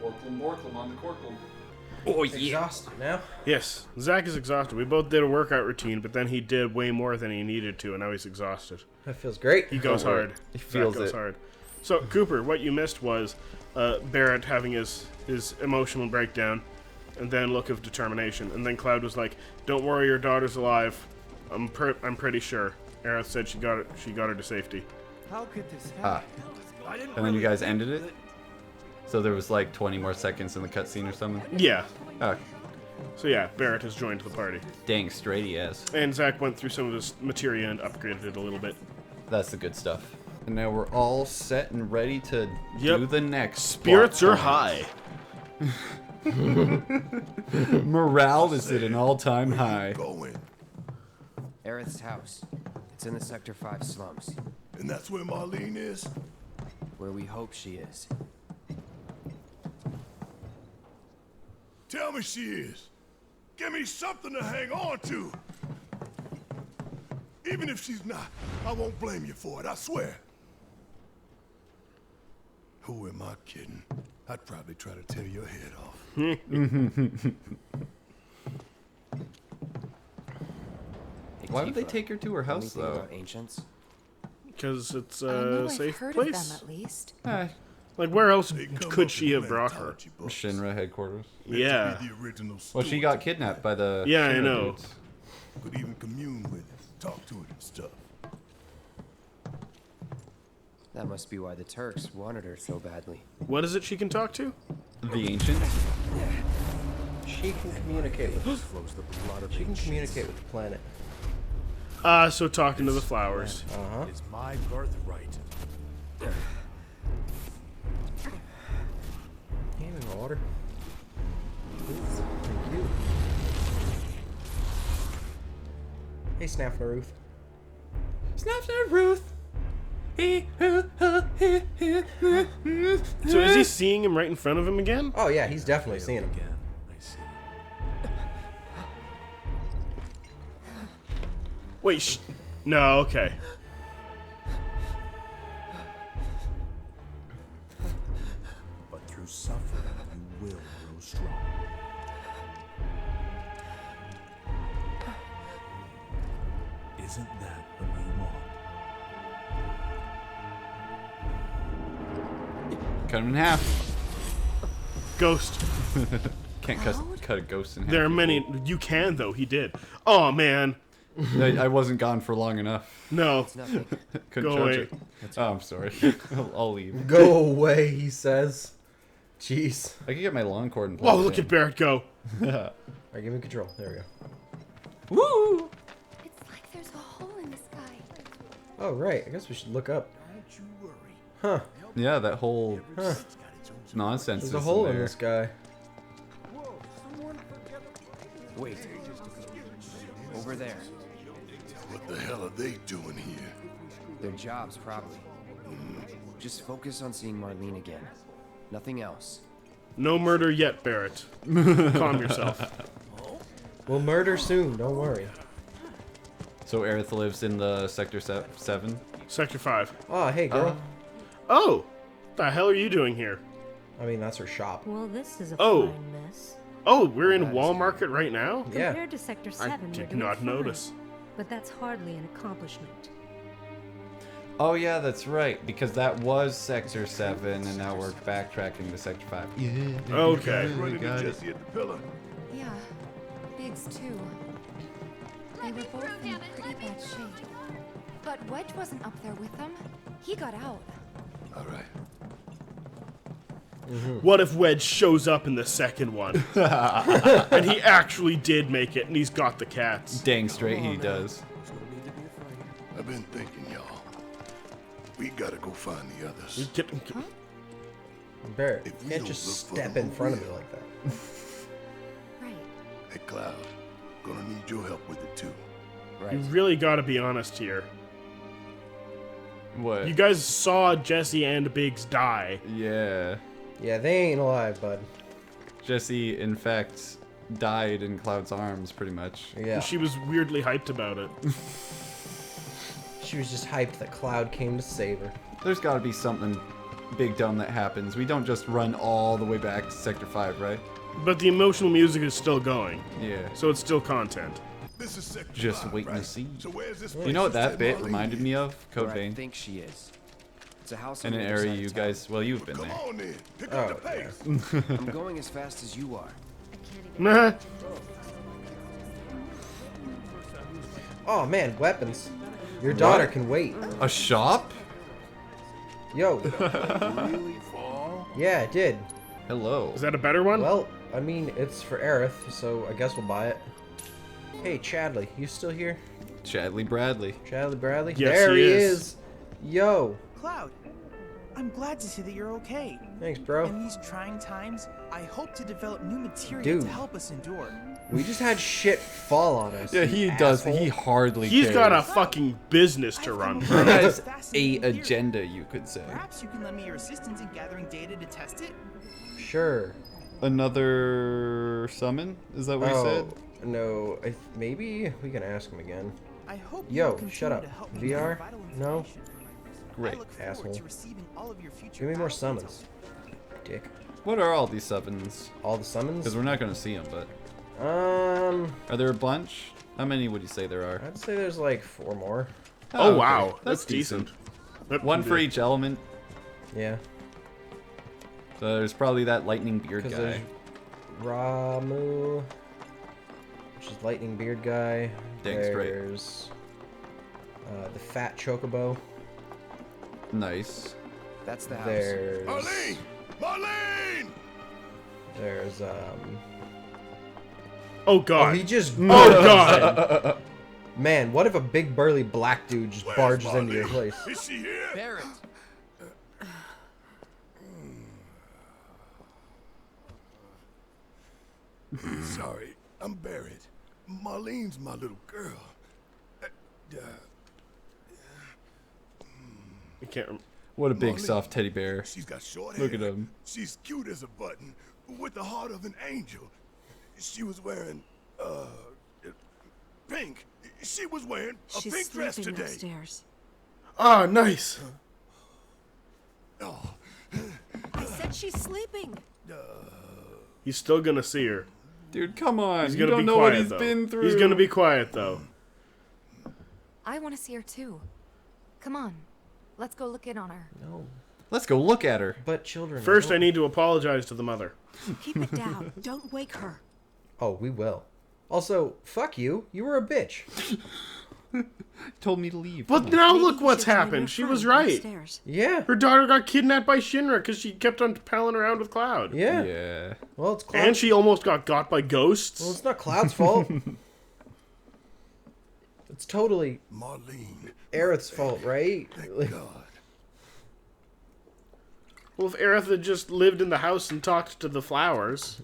Orklum Borklum on the Corklum. Oh, yeah. Exhausted now. Yes, Zach is exhausted. We both did a workout routine, but then he did way more than he needed to, and now he's exhausted. That feels great. He goes hard. He feels Zach goes it. hard. So, Cooper, what you missed was Barrett having his emotional breakdown, and then look of determination. And then Cloud was like, "Don't worry, your daughter's alive. I'm pretty sure." Aerith said she got her to safety. How could this happen? And then you guys ended it? So there was like 20 more seconds in the cutscene or something? Yeah. Oh, So yeah, Barrett has joined the party. dang straight he is. And Zach went through some of his materia and upgraded it a little bit. That's the good stuff. And now we're all set and ready to Yep. do the next. Spirits plot are point. high. Morale is at an all-time high. Going. Aerith's house. It's in the Sector 5 slums, And that's where Marlene is? where we hope she is. Tell me she is. Give me something to hang on to. Even if she's not, I won't blame you for it, I swear. Who am I kidding? I'd probably try to tear your head off. Hey, Why would they Tifa, take her to her house, anything though? about ancients? Because it's I know a I've safe heard place. of them at least. Like, where else They come could up she in have brought her? Planetology books. Shinra headquarters. Meant to Yeah. be the original Well, she stewards got of- kidnapped by the Yeah, I Shinra know. dudes. Could even commune with it, talk to it and stuff. That must be why the Turks wanted her so badly. What is it she can talk to? The ancients? She can communicate with. Flows the blood of She can ancients. communicate with the planet. So talking to the flowers. It's my birthright. Give me my water. Please. Thank you. Hey, Snapper Ruth. Snapchat Ruth. So is he seeing him right in front of him again? Oh yeah, he's definitely seen him. Again, I see. Wait, no, okay. But through suffering, you will grow strong. Isn't that what you want? Cut him in half. Ghost. Can't cut a ghost in half. There are many. You can, though. He did. Oh, man. I wasn't gone for long enough. No. Nothing. Couldn't Go charge away. it. Oh, I'm sorry. I'll leave. Go away, he says. Jeez. I could get my lawn cord and Whoa, plug it look in. at Barrett go. Alright, give me control. There we go. Woo! It's like there's a hole in the sky. Oh, right. I guess we should look up. Don't you worry. Huh. Yeah, that whole Huh. It's got its own nonsense There's is a hole in there. the sky. Wait. Over there. What the hell are they doing here? Their jobs, probably. Just focus on seeing Marlene again. Nothing else. No murder yet, Barrett. Calm yourself. We'll murder soon. Don't worry. So Aerith lives in the Sector 7? Sector 5. Oh, hey, girl. Oh! The hell are you doing here? I mean, that's her shop. Well, this is a Oh. fine mess. Oh, we're in Wall Market right now? Yeah. Compared to Sector 7, I we're did doing not fine. notice. But that's hardly an accomplishment. Oh yeah, that's right, because that was Sector 7, and now we're backtracking to Sector 5. Yeah. Okay. Running into got it. Jesse at the pillar. Yeah, Biggs too. They were both in pretty bad shape. But Wedge wasn't up there with them. He got out. All right. What if Wedge shows up in the second one? And he actually did make it, and he's got the cats. Dang straight he does. I've been thinking, y'all. We gotta go find the others. Barrett, If you we can't don't just look for step them, in front of we me will. like that. Right. Hey, Cloud. Gonna need your help with it, too. You Right. really gotta be honest here. What? You guys saw Jesse and Biggs die. Yeah. Yeah, they ain't alive, bud. Jesse, in fact, died in Cloud's arms, pretty much. Yeah. And she was weirdly hyped about it. She was just hyped that Cloud came to save her. There's gotta be something big dumb that happens. We don't just run all the way back to Sector 5, right? But the emotional music is still going, Yeah. so it's still content. This is Sector Just 5, waiting right? to see. So where's this You know what place that said bit Marlene reminded is? me of? Code Where I Vein. think she is. It's a house In on an the other area side you of town. guys, well, you've been Come there. on then. Pick up the pace. I'm going as fast as you are. Nah. Oh man, weapons. Your daughter can wait. A shop? Yo. Really far? Yeah, it did. Hello. Is that a better one? Well, I mean, it's for Aerith, so I guess we'll buy it. Hey, Chadley, you still here? Chadley Bradley. Chadley Bradley? Yes, there he he is. is. Yo. Cloud, I'm glad to see that you're okay. Thanks, bro. In these trying times, I hope to develop new material Dude. to help us endure. We just had shit fall on us. Yeah, you he does. asshole. He hardly He's cares. got a fucking business to run. He has a Fascinating theory. agenda, you could say. Perhaps you can lend me your assistance in gathering data to test it? Sure. Another summon? Is that what he said? No, maybe we can ask him again. I hope you Yo, will continue shut up. to help me VR? gather vital No? information. Great. I look forward Asshole. to receiving all of your future Give me more battle summons. intel. Dick. What are all these summons? All the summons? Because we're not going to see them, but... Are there a bunch? How many would you say there are? I'd say there's like 4 more. Oh, okay. wow. That's That's decent. That One can for do. each element. Yeah. So there's probably that lightning beard Because guy. there's Ramu, which is lightning beard guy. Dang straight. There's the fat chocobo. Nice. That's the house. There's Marlene! Marlene! there's Oh, oh, God. he just Oh, God. man, what if a big burly black dude just Where's barges into your Marlene? place? Is she here? Barrett! Sorry, I'm Barrett. Marlene's my little girl. I can't What a big Marlene. soft teddy bear. She's got short Look hair. at him. She's cute as a button, with the heart of an angel. She was wearing, pink. She was wearing a She's pink dress sleeping today. upstairs. Ah, nice. Oh, I said she's sleeping. He's still gonna see her. Dude, come on. He's You gonna don't be know quiet, what he's though. been through. He's gonna be quiet, though. I want to see her too. Come on. Let's go look in on her. No, Let's go look at her. but children. First, I don't- need to apologize to the mother. Keep it down. Don't wake her. Oh, we will. Also, fuck you. You were a bitch. Told me to leave. But Come on. now Maybe look you what's should join your happened. She was friend right. upstairs. Yeah. Her daughter got kidnapped by Shinra because she kept on palling around with Cloud. Yeah. Yeah. Well, it's Cloud. And she almost got by ghosts. Well, it's not Cloud's fault. It's totally Marlene. Aerith's fault, right? Thank God. Well, if Aerith had just lived in the house and talked to the flowers.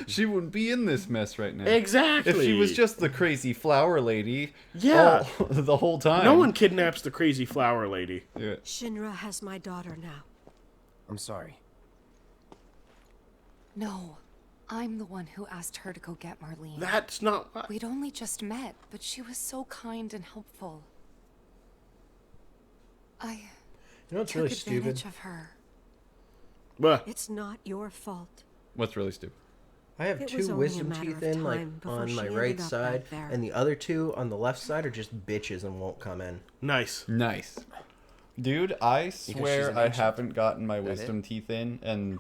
She wouldn't be in this mess right now. Exactly. If she was just the crazy flower lady. Yeah. The whole time. No one kidnaps the crazy flower lady. Yeah. Shinra has my daughter now. I'm sorry. No. I'm the one who asked her to go get Marlene. That's not what... We'd only just met, but she was so kind and helpful. I You know what's took really advantage stupid? of her. Well, It's not your fault. What's really stupid? I have It was 2 only a wisdom matter teeth of in, like, time before on she my ended right up side, back there. and the other 2 on the left side are just bitches and won't come in. nice. Nice. Dude, I she's swear an I ancient. haven't gotten my That wisdom it? teeth in, and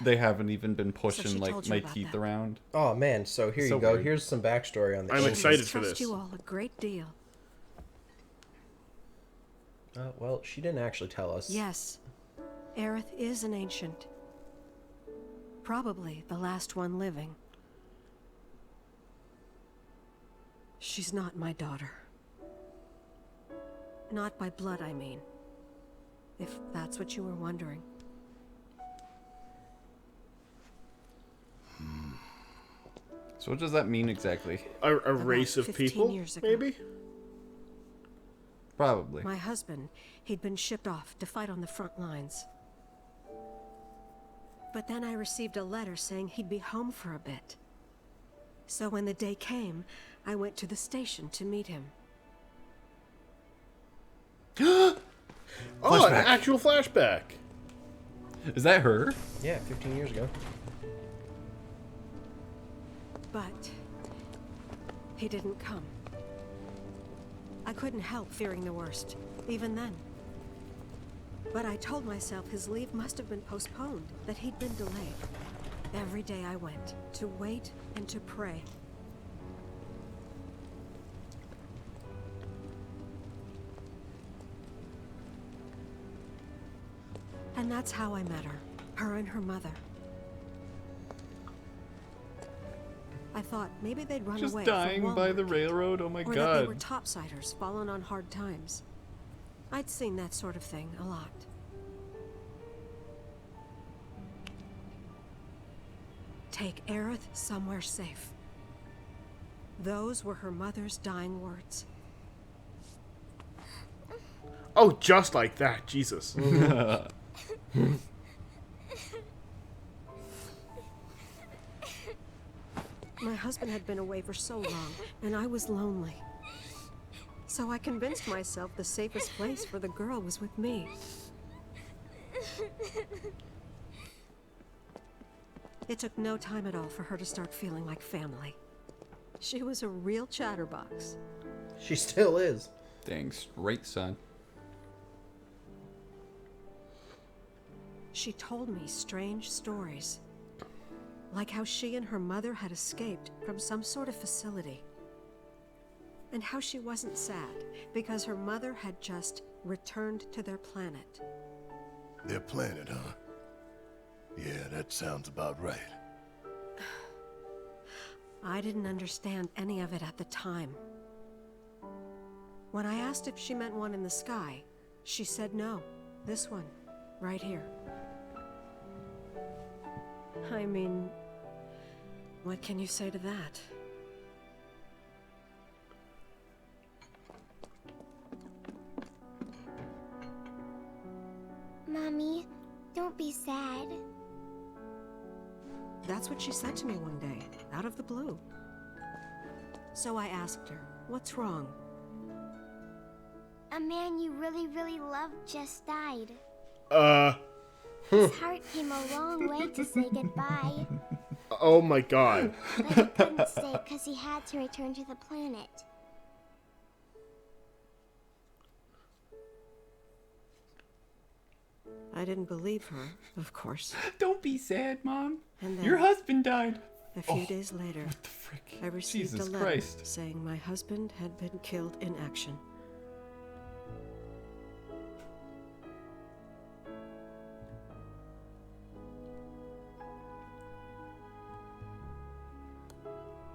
they haven't even been pushing, she like, told you my about teeth that. around. Oh, man, so here So you go. weird. Here's some backstory on the I'm ancients. excited She for trusts this. you all a great deal. Well, she didn't actually tell us. Yes, Aerith is an ancient. Probably the last one living. She's not my daughter. Not by blood, I mean. If that's what you were wondering. So what does that mean exactly? A race of 15 people, years ago. maybe? Probably. My husband, he'd been shipped off to fight on the front lines. But then I received a letter saying he'd be home for a bit. So when the day came, I went to the station to meet him. Oh, an Flashback. actual flashback. Is that her? Yeah, 15 years ago. But he didn't come. I couldn't help fearing the worst, even then. But I told myself his leave must have been postponed, that he'd been delayed. Every day I went, to wait and to pray. And that's how I met her and her mother. I thought maybe they'd run Just away dying from by the Walmart, railroad. Oh my or that they were god. topsiders fallen on hard times. I'd seen that sort of thing a lot. Take Aerith somewhere safe. Those were her mother's dying words. Oh, just like that. Jesus. My husband had been away for so long, and I was lonely. So I convinced myself the safest place for the girl was with me. It took no time at all for her to start feeling like family. She was a real chatterbox. She still is. Dang straight, son. She told me strange stories. Like how she and her mother had escaped from some sort of facility. And how she wasn't sad because her mother had just returned to their planet. Their planet, huh? Yeah, that sounds about right. I didn't understand any of it at the time. When I asked if she meant one in the sky, she said no. This one, right here. I mean, what can you say to that? Mommy, don't be sad. That's what she said to me one day, out of the blue. So I asked her, what's wrong? A man you really, really loved just died. Hmm. His heart came a long way to say goodbye. Oh my god. But he couldn't stay because he had to return to the planet. I didn't believe her, of course. Don't be sad, Mom. And then, Your husband died. a few days later, What the frick? I received Jesus a letter Christ. saying my husband had been killed in action.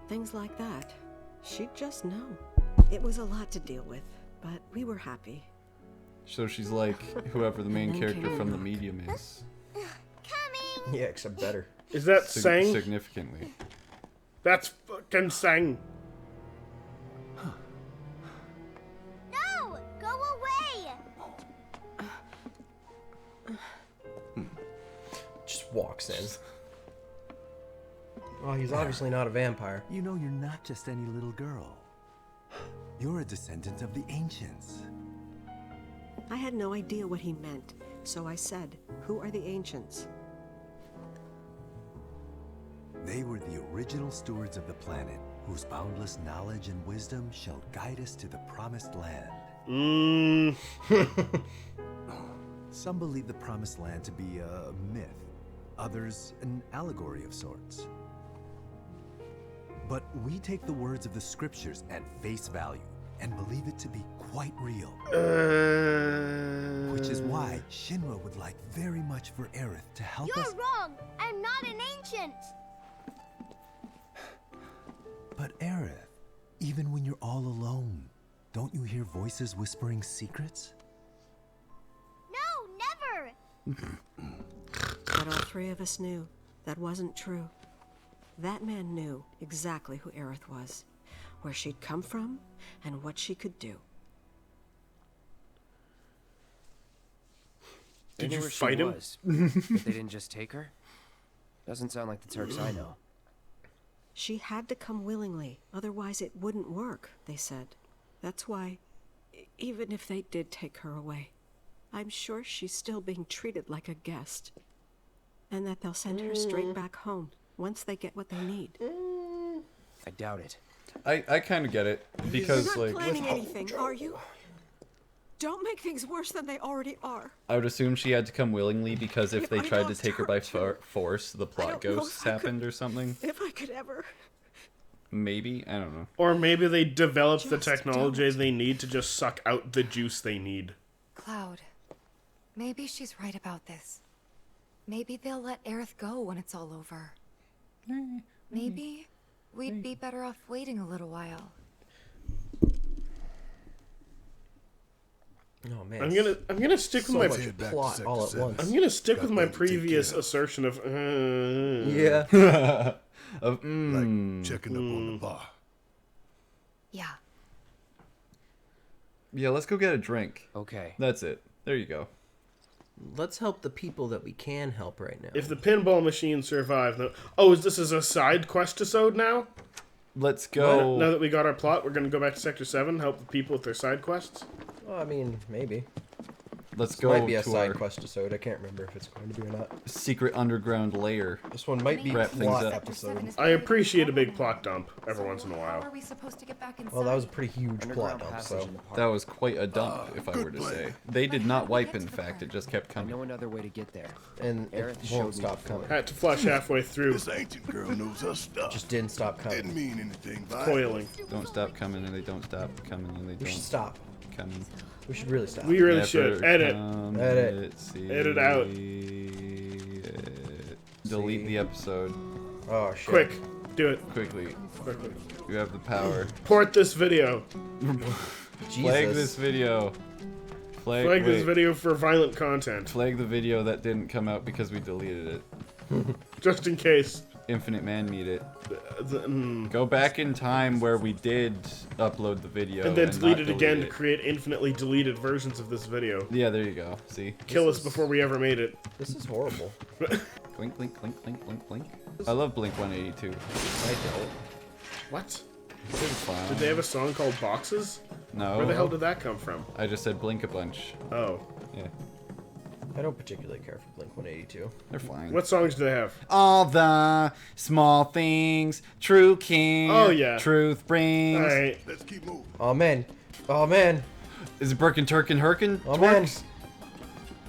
Things like that. She'd just know. It was a lot to deal with, but we were happy. So she's like whoever the main then character came from the Rook. medium is. Coming! Yeah, except better. Is that Sang? Significantly. That's fucking Sang. No! Go away! Just walks in. Oh, he's obviously not a vampire. You know you're not just any little girl. You're a descendant of the ancients. I had no idea what he meant, so I said, "Who are the ancients?" They were the original stewards of the planet, whose boundless knowledge and wisdom shall guide us to the promised land. Some believe the promised land to be a myth, others an allegory of sorts. But we take the words of the scriptures at face value and believe it to be quite real. Which is why Shinra would like very much for Aerith to help You're us. wrong! I'm not an ancient! But Aerith, even when you're all alone, don't you hear voices whispering secrets? No, never! But all three of us knew that wasn't true. That man knew exactly who Aerith was, where she'd come from, and what she could do. They Did knew you where she fight him? was, but they didn't just take her? Doesn't sound like the Turks I know. She had to come willingly, otherwise it wouldn't work, they said. That's why, even if they did take her away, I'm sure she's still being treated like a guest. And that they'll send her straight back home once they get what they need. I doubt it. I kind of get it because You're not like planning anything, are you? Don't make things worse than they already are. I would assume she had to come willingly because if If they I tried to lost take her her by too, force, the I plot don't know ghosts if I could- happened or something. If I could ever. Maybe, I don't know. Or maybe they developed the Just technology don't. they need to just suck out the juice they need. Cloud, maybe she's right about this. Maybe they'll let Aerith go when it's all over. Maybe we'd be better off waiting a little while. Oh man. I'm gonna stick with so my much Head back to plot Sector all at 7. once. I'm gonna stick Got with my plenty to take previous care of. assertion of Yeah. Of, Like checking up on the bar. Yeah. yeah, let's go get a drink. Okay. That's it. There you go. Let's help the people that we can help right now. If the pinball machine survived. Oh, is this a side quest-isode now? Let's go. Now that we got our plot, we're gonna go back to Sector 7, help the people with their side quests. Well, I mean, maybe. Let's This go might be a to side our quest episode. I can't remember if it's going to be or not. secret underground lair. This one might be Wrap things plot up. episode. I appreciate a big plot dump every once in a How while. are we supposed to get back inside? Well, that was a pretty huge plot Underground dump, passage so... in the park. That was quite a dump, if I good were to plan. say. They did not how do we wipe, get in to the fact. park? It just kept I coming. know another way to get there. And Aerith it showed won't me stop before. coming. Had to flush halfway through, This ancient girl knows her stuff. Just didn't stop coming. Didn't mean anything by it. coiling. Don't stop coming, and they don't stop coming, and they We should don't stop. coming. We should really stop. We really Never should. Edit. come, Edit. Edit out. Delete See. the episode Oh, shit. Quick. Do it. quickly. Quickly. You have the power. Port this video. Flag this Jesus. video. Flag, Flag this wait. video for violent content. Flag the video that didn't come out because we deleted it. Just in case. Infinite Man Meet it. And Go back in time where we did upload the video then delete not it again to it. create infinitely deleted versions of this video. Yeah, there you go. See? Kill us before we ever made it. This is horrible. Blink, blink, blink, blink, blink, blink. I love Blink 182. I don't. What? It was fun. Did they have a song called Boxes? No. Where the hell did that come from? I just said Blink a bunch. Oh. Yeah, I don't particularly care for Blink 182. they're fine. What songs do they have? All the small things, true king. Oh, yeah. Truth brings. Alright. Let's keep moving. Oh, man. Oh, man. Is it Birkin Turkin Herkin? Oh, man. Twerks?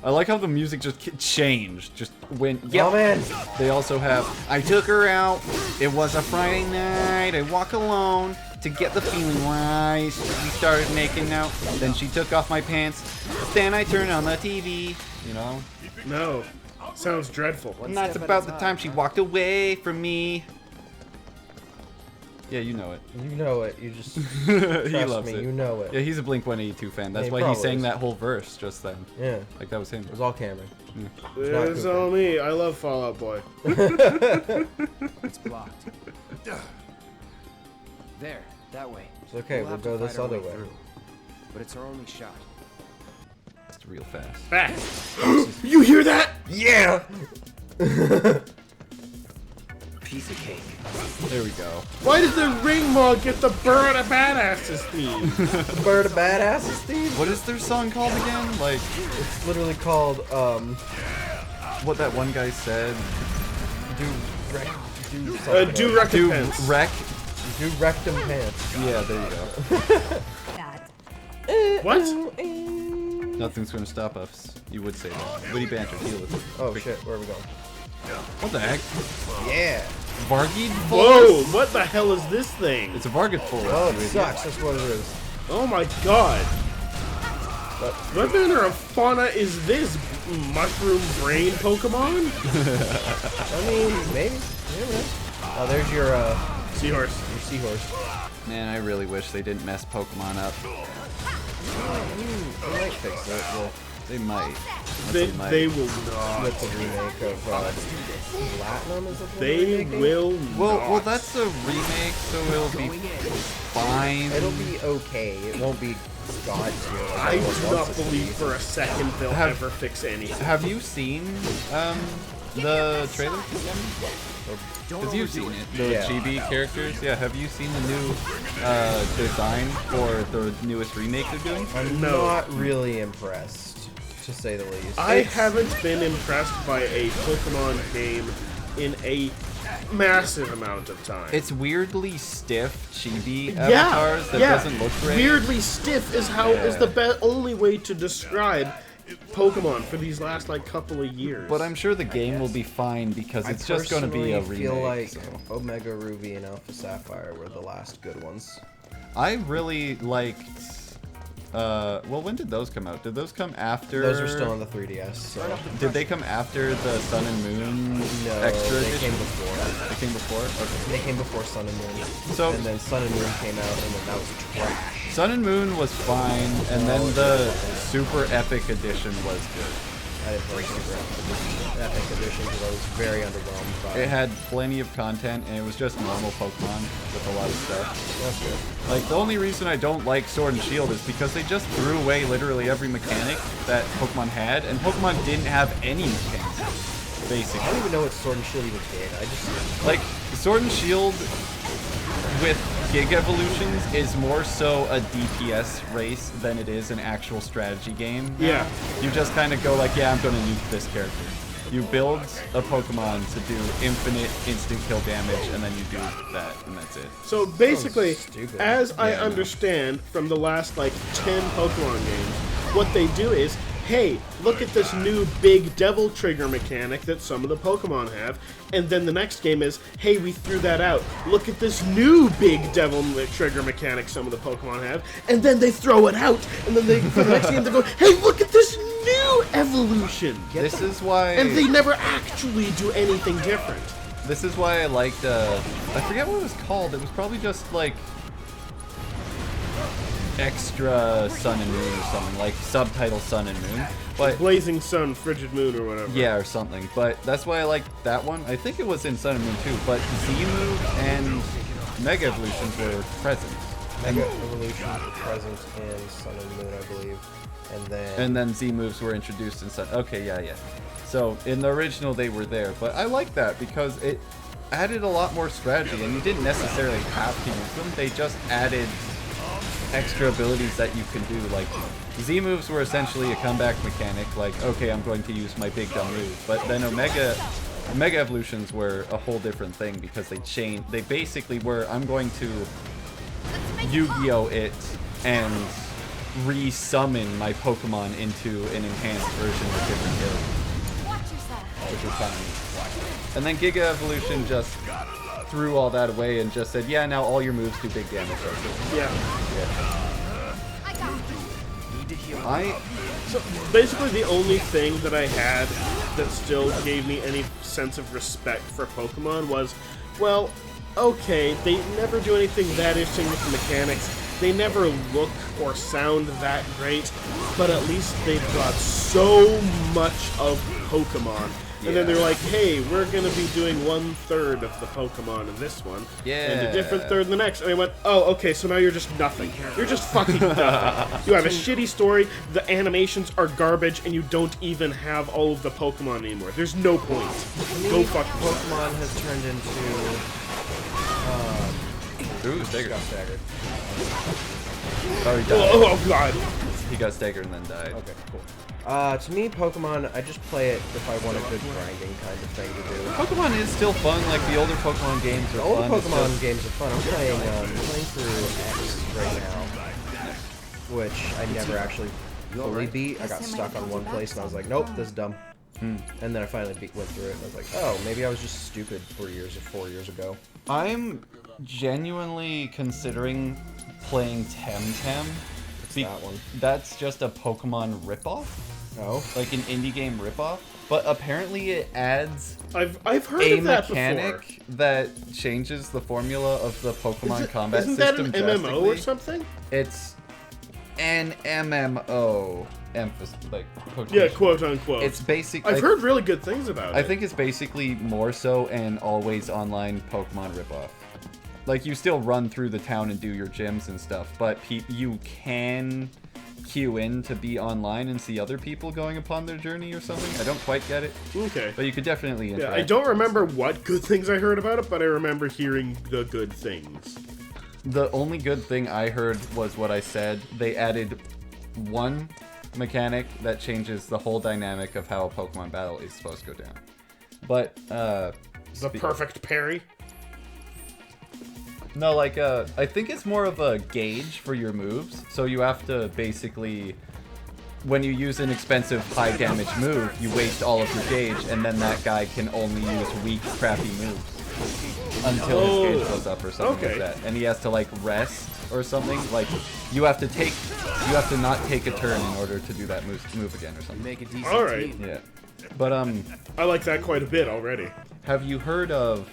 I like how the music just changed. Just went. Yep. Oh, man. They also have. I took her out. It was a Friday night. I walk alone to get the feeling right. We started making out. Then she took off my pants. Then I turned on the TV. You know. No. Sounds dreadful. And that's about the time she walked away from me. Yeah, you know it. You know it. You just He trust loves me. it. You know it. Yeah, he's a Blink 182 fan. That's he why he probably sang is. that whole verse just then. Yeah. Like that was him. It was all Cameron. It's Cooper. all me. I love Fall Out Boy. It's blocked. There. That way. It's okay. We'll have go to this fight our other way way. through. But it's our only shot. It's real fast. Fast. You hear that? Yeah! Piece of cake. There we go. Why did the ring mug get the Bird of Badasses theme? The Bird of Badasses theme? What is their song called again? Like It's literally called, what that one guy said. Do something. Do recompense. Wreck. Do rectum pants. Yeah, there you go. What? Nothing's gonna stop us. You would say that. Witty banter. Deal with it. Oh shit, where are we going? What the heck? Yeah! Vargid Whoa! What the hell is this thing? It's a Vargid full. Oh, it sucks. That's what it is. Oh my god. What manner of fauna is this? Mushroom brain Pokemon? I mean, maybe. You never know. Oh, there's your Seahorse. seahorse. Man, I really wish they didn't mess Pokemon up. They might fix it. Well, They might. They will not. with the remake of Platinum, is it? what They they're remaking? will not. Well, that's a remake, so it'll be fine. It'll be okay. It won't be God tier. Like I everyone do wants not it to believe be. for a second they'll Have- ever fix anything. Have you seen the trailer? Because you've seen it. The Yeah. chibi characters. Yeah. Have you seen the new design for the newest remake they're doing? I'm No. not really impressed. to say the least. I haven't been impressed by a Pokemon game in a massive amount of time. It's weirdly stiff, chibi avatars that doesn't look great. Weirdly stiff is the only way to describe Pokemon for these last like couple of years. But I'm sure the game will be fine because it's just going to be a remake. I feel like so. Omega Ruby and Alpha Sapphire were the last good ones. I really liked. Well, when did those come out? Did those come after? Those were still on the 3DS. So. Did they come after the Sun and Moon extra they edition? came before. They came before? Okay. They came before Sun and Moon. So, and then Sun and Moon came out, and then that was trash. Sun and Moon was fine, and then the Super Epic Edition was good. I didn't play Super Epic Edition because I was very underwhelmed by it. It had plenty of content, and it was just normal Pokemon with a lot of stuff. That's good. Like, the only reason I don't like Sword and Shield is because they just threw away literally every mechanic that Pokemon had, and Pokemon didn't have any mechanics, basically. I don't even know what Sword and Shield even did. I just... Like, Sword and Shield with Gig Evolutions is more so a DPS race than it is an actual strategy game. Yeah. You just kind of go like, yeah, I'm going to nuke this character. You build a Pokemon to do infinite instant kill damage, and then you do that, and that's it. So basically, stupid. as I Yeah, I know. understand from the last like 10 Pokemon games, what they do is, hey, look at this new big devil trigger mechanic that some of the Pokemon have, and then the next game is, hey, we threw that out. Look at this new big devil trigger mechanic some of the Pokemon have, and then they throw it out, and then they for the next game they go, hey, look at this new evolution. This is why... And they never actually do anything different. This is why I liked, I forget what it was called. It was probably just, like, extra Sun and Moon or something, like subtitle Sun and Moon. But Blazing Sun, Frigid Moon, or whatever. yeah, or something. But that's why I liked that one. I think it was in Sun and Moon too, but Z-Move and Mega Evolutions were present. Mega Evolution were present in Sun and Moon, I believe. And then Z-Moves were introduced in Sun. Okay, yeah. So in the original they were there, but I like that because it added a lot more strategy, and you didn't necessarily have to use them. They just added extra abilities that you can do. Like Z-Moves were essentially a comeback mechanic, like, okay, I'm going to use my big dumb move. But then Omega Evolutions were a whole different thing because they basically were, I'm going to Yu-Gi-Oh! It and re-summon my Pokemon into an enhanced version of different abilities, which was kind of neat. And then Giga Evolution just threw all that away and just said, yeah, now all your moves do big damage. So basically the only thing that I had that still gave me any sense of respect for Pokemon was, well, okay, they never do anything that interesting with the mechanics. They never look or sound that great, but at least they brought so much of Pokemon. And then they're like, hey, we're going to be doing 1/3 of the Pokemon in this one. And a different third in the next. And I went, oh, okay, so now you're just nothing. You're just fucking nothing. You have a shitty story, the animations are garbage, and you don't even have all of the Pokemon anymore. There's no point. Go fuck yourself. Pokemon has turned into... Ooh, staggered. Got staggered. Oh, he died. Oh, God. He got staggered and then died. Okay, cool. To me, Pokemon, I just play it if I want a good grinding kind of thing to do. Pokemon is still fun, like the older Pokemon games are The older fun. Pokemon games are fun. I'm playing through X right now, which I never actually fully beat. I got stuck on one place and I was like, nope, this is dumb. And then I finally went through it and I was like, oh, maybe I was just stupid 4 years ago. I'm genuinely considering playing Temtem. That one. That's just a Pokemon ripoff. Oh. Like an indie game ripoff. But apparently it adds I've heard a of that mechanic before. that changes the formula of the Pokemon combat Isn't that system an MMO or drastically. something? It's an MMO. Like Yeah, quote unquote. It's basically. I've heard really good things about it. I think it's basically more so an always online Pokemon ripoff. Like, you still run through the town and do your gyms and stuff, but you can queue in to be online and see other people going upon their journey or something. I don't quite get it. Okay. But you could definitely interact. Yeah, I don't remember what good things I heard about it, but I remember hearing the good things. The only good thing I heard was what I said. They added one mechanic that changes the whole dynamic of how a Pokemon battle is supposed to go down. But The perfect parry. no, like I think it's more of a gauge for your moves. So you have to basically, when you use an expensive high damage move, you waste all of your gauge, and then that guy can only use weak, crappy moves until his gauge goes up or something like that. And he has to like rest or something. Like you have to not take a turn in order to do that move again or something. Make a decent All right. team. Yeah. But I like that quite a bit already. have you heard of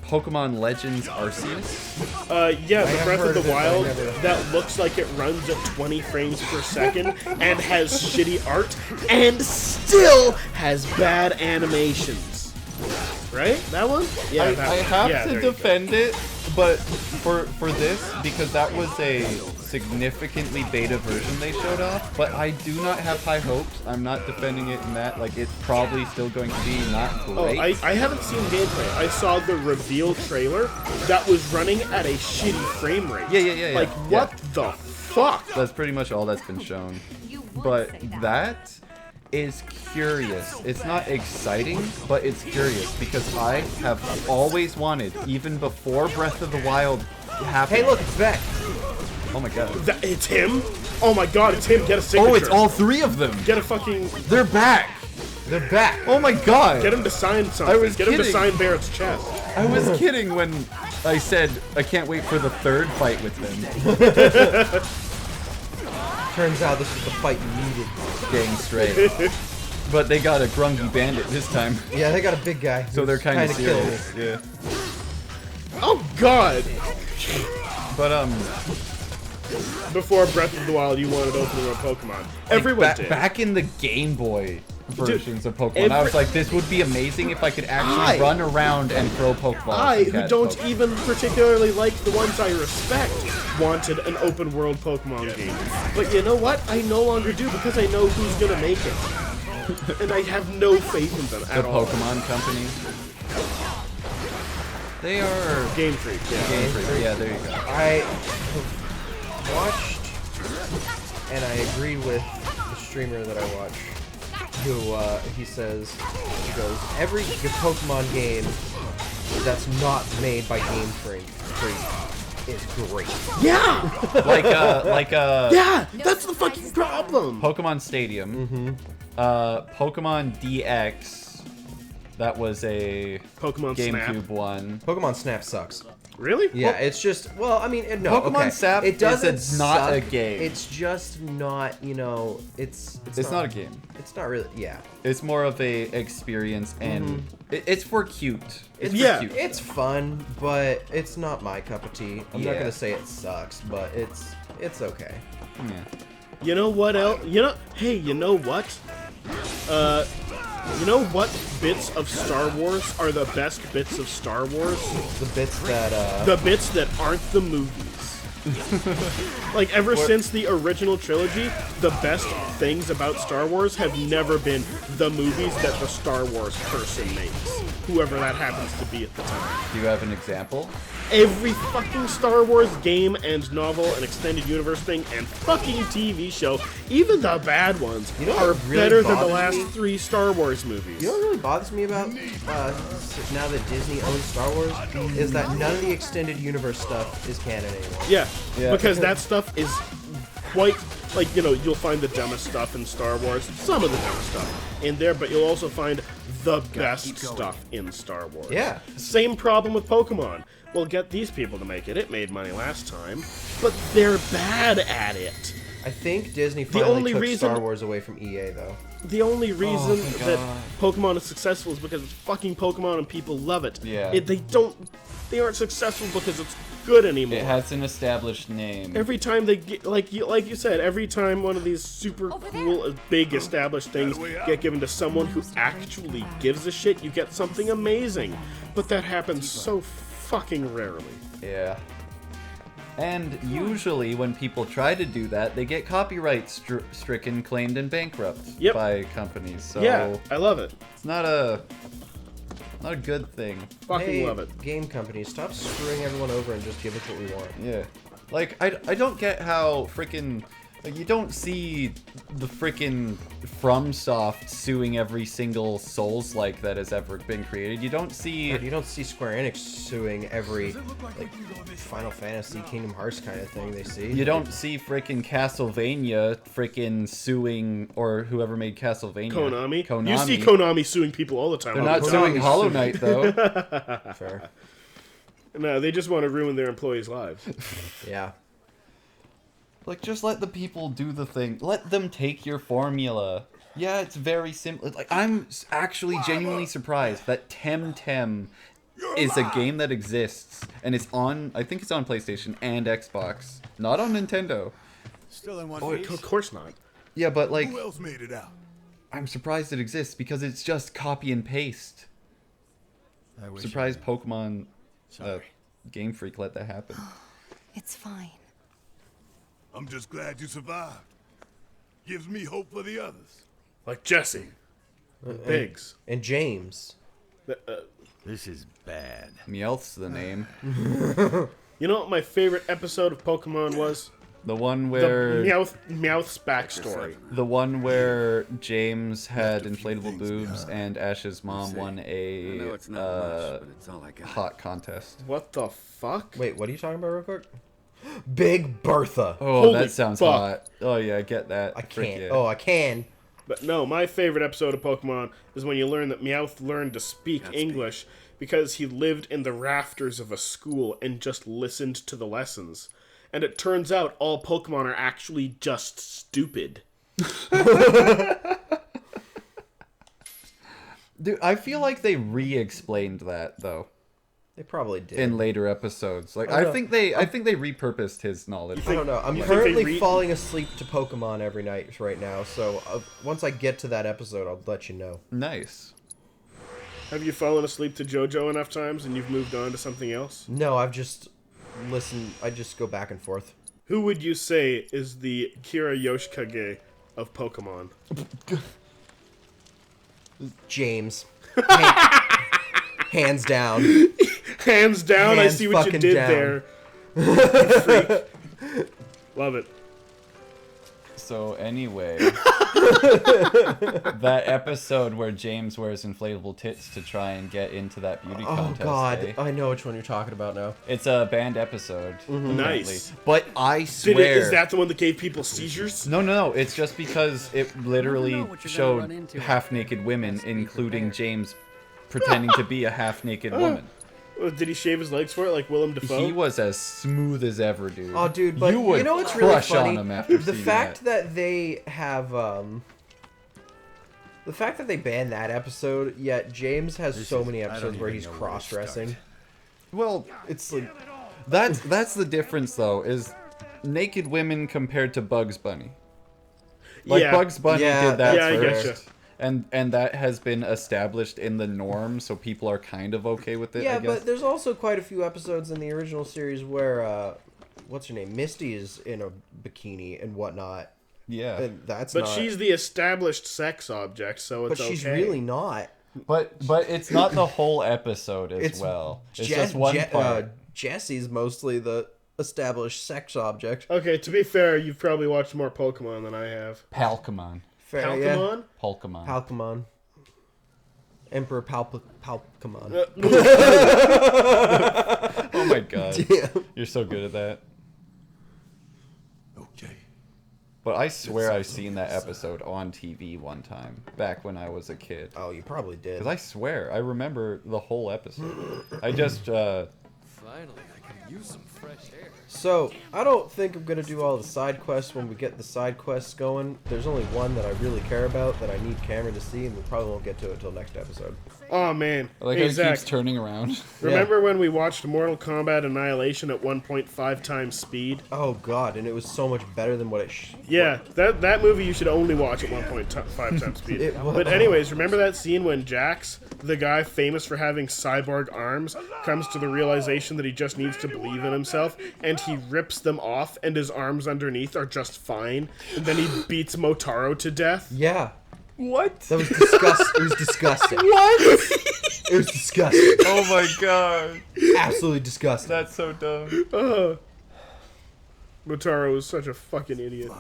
Pokemon Legends Arceus? Yeah, the have Breath heard of of the it, but I Wild never- that looks like it runs at 20 frames per second and has shitty art and still has bad animations. Right? That one? Yeah, I that one. have Yeah, to there you go. defend it, but for this, because that was a significantly beta version they showed off, but I do not have high hopes. I'm not defending it in that. Like, it's probably still going to be not great. I haven't seen gameplay. I saw the reveal trailer that was running at a shitty frame rate. Yeah. Like, what the fuck? That's pretty much all that's been shown. But that is curious. It's not exciting, but it's curious because I have always wanted, even before Breath of the Wild happened. Hey, look, it's back. Oh my god. It's him? Oh my god, it's him. Get a signature. Oh, it's all three of them. Get a fucking... They're back. They're back. Oh my god. Get him to sign something. I was Get him to kidding. sign Barrett's chest. I was kidding when I said I can't wait for the third fight with them. Turns out this is the fight you needed. Getting straight. But they got a grungy bandit this time. Yeah, they got a big guy. So they're who's kind of killing serious. me. Yeah. Oh god! But Before Breath of the Wild, you wanted open world Pokemon. Everyone did. Back in the Game Boy versions of Pokemon, I was like, this would be amazing if I could actually run around and throw Pokeballs. I, and who catch don't Pokemon. even particularly like the ones I respect, wanted an open world Pokemon game. But you know what? I no longer do because I know who's gonna make it. And I have no faith in them The at all. Pokemon Company. They are Game Freak, yeah. Game Freak. Yeah, there you go. I have watched, and I agree with the streamer that I watch, who he says, he goes, every Pokemon game that's not made by Game Freak is great. Yeah! Yeah, that's the fucking problem! Pokemon Stadium. Pokemon DX. That was a Pokemon GameCube Snap. one. Pokemon Snap sucks. Really? Yeah, it's just, well, I mean, no, Pokemon okay. Snap it doesn't is not suck. a game. It's just not, you know, it's not a game. It's not really, yeah. It's more of a experience, and it's for cute. It's for Yeah. cute. It's fun, but it's not my cup of tea. I'm not Yeah. gonna say it sucks, but it's okay. Yeah. You know what else? Hey, you know what? You know what bits of Star Wars are the best bits of Star Wars? The bits that The bits that aren't the movies. Like, ever since the original trilogy, the best things about Star Wars have never been the movies that the Star Wars person makes. Whoever that happens to be at the time. Do you have an example? Every fucking Star Wars game and novel and extended universe thing and fucking TV show, even the bad ones, You know are what really better than the bothers last me? 3 Star Wars movies. You know what really bothers me about now that Disney owns Star Wars is that none of the extended universe stuff is canon anymore. Yeah, Yeah. because that stuff is quite, like, you know, you'll find the dumbest stuff in Star Wars, some of the dumbest stuff in there, but you'll also find the best stuff in Star Wars. Yeah. Same problem with Pokemon. Well, get these people to make it. It made money last time, but they're bad at it. I think Disney finally only took reason- Star Wars away from EA though. The only reason thank that God. Pokemon is successful is because it's fucking Pokemon and people love it. Yeah. They aren't successful because it's good anymore. It has an established name. Every time they get, like you said, every time one of these super cool, big established things get given to someone who actually gives a shit, you get something amazing. But that happens so fucking rarely. Yeah. And usually when people try to do that, they get copyright stricken, claimed, and bankrupt Yep. by companies. So Yeah, I love it. it's not a good thing. Fucking Hey, love it. game companies, stop screwing everyone over and just give us what we want. Yeah. Like, I don't get how freaking Like, you don't see the frickin' FromSoft suing every single Souls-like that has ever been created. You don't see... You don't see Square Enix suing every, like, Final Fantasy, Kingdom Hearts kind of thing they see. You don't see frickin' Castlevania frickin' suing, or whoever made Castlevania. Konami. You see Konami suing people all the time. They're not suing Hollow Knight, though. Fair. No, they just want to ruin their employees' lives. Yeah. Like, just let the people do the thing. Let them take your formula. Yeah, it's very simple. Like, I'm actually genuinely surprised that Temtem is a game that exists, and it's on, I think it's on PlayStation and Xbox, not on Nintendo. Still in one piece? Of course not. Yeah, but like, who else made it out? I'm surprised it exists because it's just copy and paste. Surprised Pokemon Game Freak let that happen. It's fine. I'm just glad you survived. Gives me hope for the others. Like Jesse. Biggs. And James. This is bad. Meowth's the name. You know what my favorite episode of Pokemon was? The one where... Meowth's backstory. The one where James had inflatable boobs and Ash's mom won a hot contest. What the fuck? Wait, what are you talking about real quick? Big Bertha. Oh, Holy that sounds fuck. hot. Oh yeah, I get that. I can't. Yeah. Oh, I can. But no, my favorite episode of Pokemon is when you learn that Meowth learned to speak English because he lived in the rafters of a school and just listened to the lessons. And it turns out all Pokemon are actually just stupid. Dude, I feel like they re-explained that though. They probably did. In later episodes. Like I think they repurposed his knowledge. I don't know. I'm currently falling asleep to Pokemon every night right now, so once I get to that episode, I'll let you know. Nice. Have you fallen asleep to JoJo enough times and you've moved on to something else? No, I've just listened. I just go back and forth. Who would you say is the Kira Yoshikage of Pokemon? James. Hands down. Hands down, I see what you did there. Freak. Love it. So anyway, that episode where James wears inflatable tits to try and get into that beauty contest. Oh god, eh? I know which one you're talking about now. It's a banned episode. Nice. But I swear... Is that the one that gave people seizures? No. It's just because it literally showed half-naked women, including James pretending to be a half-naked woman. Did he shave his legs for it like Willem Dafoe? He was as smooth as ever, dude. Oh, dude, but you know what's really funny? On him after the seeing fact that they have, the fact that they banned that episode, yet James has so many episodes where he's cross-dressing. Well, it's like that's the difference though, is naked women compared to Bugs Bunny. Like Bugs Bunny did that first. I getcha. And that has been established in the norm, so people are kind of okay with it, I guess. But there's also quite a few episodes in the original series where, what's her name? Misty is in a bikini and whatnot. Yeah. And but she's the established sex object, so it's okay. But she's really not. But it's not the whole episode as well. It's just one part. Jesse's mostly the established sex object. Okay, to be fair, you've probably watched more Pokemon than I have. Palkamon. Fair, Palkamon? Yeah. Palkamon. Palkamon. Emperor Palkamon. Oh my god. Damn. You're so good at that. Okay. But I swear I've seen that episode on TV one time, back when I was a kid. Oh, you probably did. Because I swear, I remember the whole episode. I just, Finally, I can use some fresh air. So, I don't think I'm going to do all the side quests when we get the side quests going. There's only one that I really care about that I need Cameron to see, and we probably won't get to it until next episode. Oh, man. like hey, it Zach, keeps turning around. remember when we watched Mortal Kombat Annihilation at 1.5 times speed? Oh, God, and it was so much better than what it Yeah, that movie you should only watch at 1.5 times speed. But anyways, remember that scene when Jax, the guy famous for having cyborg arms, comes to the realization that he just needs to believe in himself, and he rips them off, and his arms underneath are just fine, and then he beats Motaro to death? Yeah. What? That was disgusting. It was disgusting. What? It was disgusting. Oh, my. God. Absolutely disgusting. That's so dumb. Motaro was such a fucking idiot.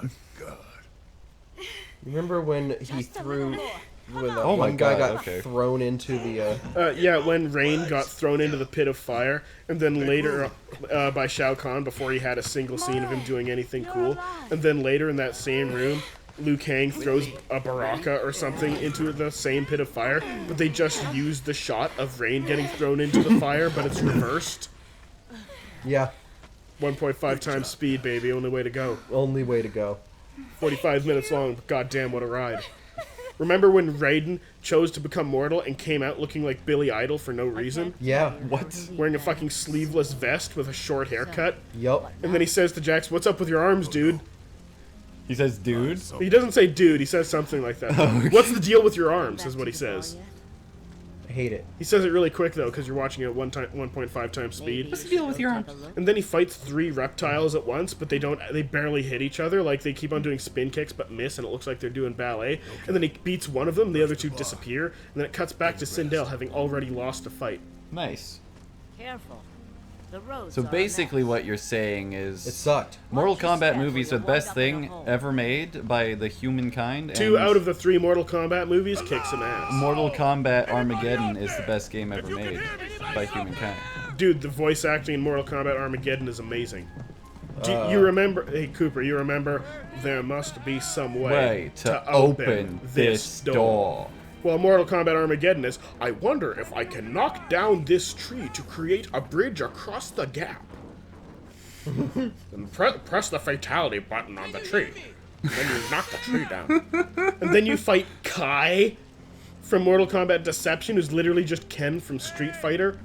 Remember when he threw... When the Oh my one guy God, got okay. thrown into the... Yeah, when Rain got thrown into the pit of fire, and then later by Shao Kahn before he had a single scene of him doing anything cool, and then later in that same room, Liu Kang throws a Baraka or something into the same pit of fire, but they just used the shot of Rain getting thrown into the fire, but it's reversed. Yeah. 1.5 times speed, baby, only way to go. Only way to go. 45 minutes long, but goddamn, what a ride. Remember when Raiden chose to become mortal and came out looking like Billy Idol for no reason? Yeah. What? Wearing a fucking sleeveless vest with a short haircut? Yup. And then he says to Jax, "What's up with your arms, dude?" He says, dude? He doesn't say dude, he says something like that. "What's the deal with your arms?" is what he says. I hate it. He says it really quick, though, because you're watching it at 1.5 times speed. What's the deal with your arms? And then he fights 3 reptiles at once, but they barely hit each other. Like, they keep on doing spin kicks but miss, and it looks like they're doing ballet. And then he beats one of them, the other 2 disappear, and then it cuts back to Sindel having already lost a fight. Nice. Careful. The roads So are a basically mess. what you're saying is... It sucked. Mortal Kombat movies are the best thing ever made by the humankind. 2 and out of the 3 Mortal Kombat movies kick some ass. Mortal Kombat Armageddon is the best game ever made by humankind. Dude, the voice acting in Mortal Kombat Armageddon is amazing. Do you remember... Hey, Cooper, you remember... There must be some way to open this door. Well, Mortal Kombat Armageddon is, I wonder if I can knock down this tree to create a bridge across the gap. And press the fatality button on the tree. Then you knock the tree down. And then you fight Kai from Mortal Kombat Deception, who's literally just Ken from Street Fighter.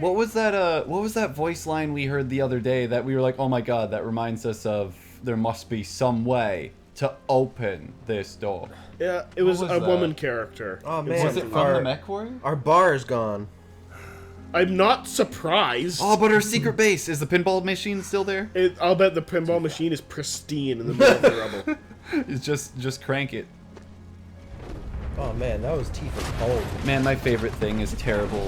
What was that voice line we heard the other day that we were like, oh my god, that reminds us of there must be some way to open this door. Yeah, it was, was a that? woman character. Oh man, Was it from the Mech Warrior? Our bar is gone. I'm not surprised. Oh, but our secret base, is the pinball machine still there? I'll bet the pinball machine is pristine in the middle of the rubble. It's just crank it. Oh man, that was teeth of cold. Man, my favorite thing is terrible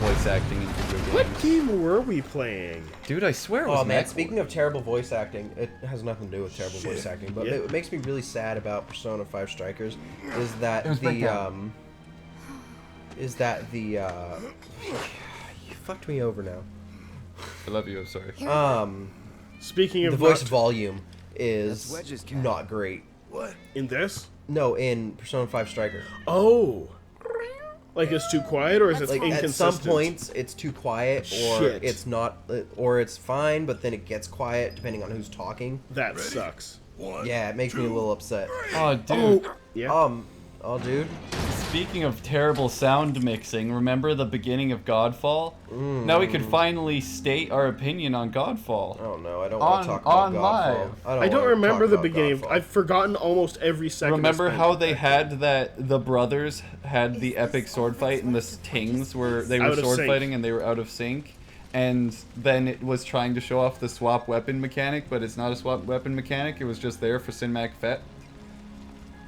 voice acting in video games. What game were we playing? Dude, I swear it was Oh man, Mech speaking of terrible voice acting, it has nothing to do with terrible voice acting, but Yeah. it makes me really sad about Persona 5 Strikers is that was the Breakdown. you fucked me over now. I love you, I'm sorry. Speaking of The voice not- volume is That's Wedge's cat. not great. What? in this? No, in Persona 5 Striker. Oh. Like it's too quiet, or is it Like at inconsistent? some points it's too quiet, or Shit. it's not, or it's fine, but then it gets quiet depending on who's talking. That sucks. Yeah, it makes me a little upset. Oh, dude. Yeah. Oh dude. Speaking of terrible sound mixing, remember the beginning of Godfall? Now we could finally state our opinion on Godfall. Oh no, I don't want to talk about on Godfall. live. I don't wanna remember talk the about beginning. Godfall. I've forgotten almost every second. Remember spent how with they that. had that the brothers had the epic sword fight and the Tings were Out of sword sync. fighting and they were out of sync, and then it was trying to show off the swap weapon mechanic, but it's not a swap weapon mechanic. It was just there for Cinemac Fet.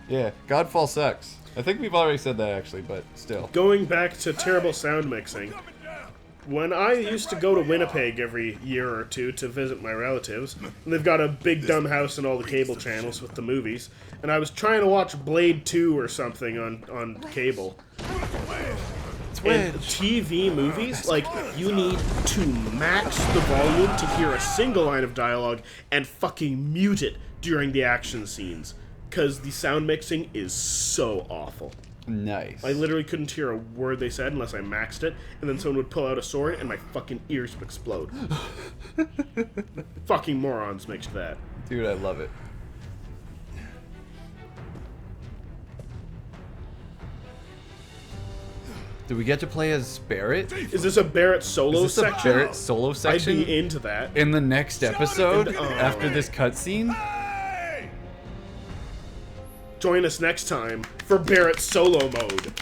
Yeah, Godfall sucks. I think we've already said that actually, but still. Going back to terrible sound mixing, when I used to go to Winnipeg every year or two to visit my relatives, and they've got a big dumb house and all the cable channels with the movies, and I was trying to watch Blade 2 or something on cable. And TV movies, like, you need to max the volume to hear a single line of dialogue and fucking mute it during the action scenes. Because the sound mixing is so awful. Nice. I literally couldn't hear a word they said unless I maxed it, and then someone would pull out a sword and my fucking ears would explode. Fucking morons mixed that. Dude, I love it. Do we get to play as Barrett? Is this a Barrett solo Is this a section? Barrett solo section? I'd be into that. In the next episode, Oh. after this cutscene? Join us next time for Barrett solo mode.